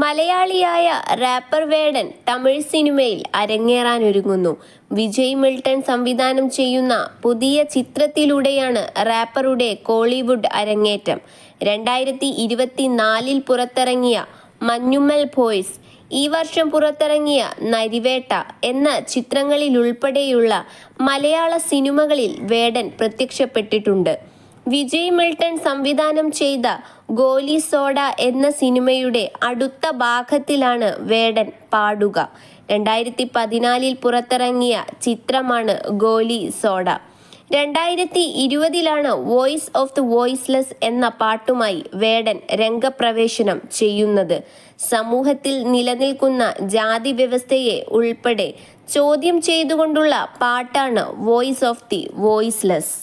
മലയാളിയായ റാപ്പർ വേടൻ തമിഴ് സിനിമയിൽ അരങ്ങേറാനൊരുങ്ങുന്നു. വിജയ് മിൽട്ടൺ സംവിധാനം ചെയ്യുന്ന പുതിയ ചിത്രത്തിലൂടെയാണ് റാപ്പറുടെ കോളിവുഡ് അരങ്ങേറ്റം. 2024 പുറത്തിറങ്ങിയ മഞ്ഞുമ്മൽ ബോയ്സ്, ഈ വർഷം പുറത്തിറങ്ങിയ നരിവേട്ട എന്ന ചിത്രങ്ങളിലുൾപ്പെടെയുള്ള മലയാള സിനിമകളിൽ വേടൻ പ്രത്യക്ഷപ്പെട്ടിട്ടുണ്ട്. വിജയ് മിൽട്ടൺ സംവിധാനം ചെയ്ത ഗോലി സോഡ എന്ന സിനിമയുടെ അടുത്ത ഭാഗത്തിലാണ് വേടൻ പാടുക. 2014 പുറത്തിറങ്ങിയ ചിത്രമാണ് ഗോലി soda. 2020 voice of the voiceless എന്ന പാട്ടുമായി വേടൻ രംഗപ്രവേശനം ചെയ്യുന്നത്. സമൂഹത്തിൽ നിലനിൽക്കുന്ന ജാതി വ്യവസ്ഥയെ ഉൾപ്പെടെ ചോദ്യം ചെയ്തുകൊണ്ടുള്ള പാട്ടാണ് വോയിസ് ഓഫ് ദി വോയിസ്ലെസ്.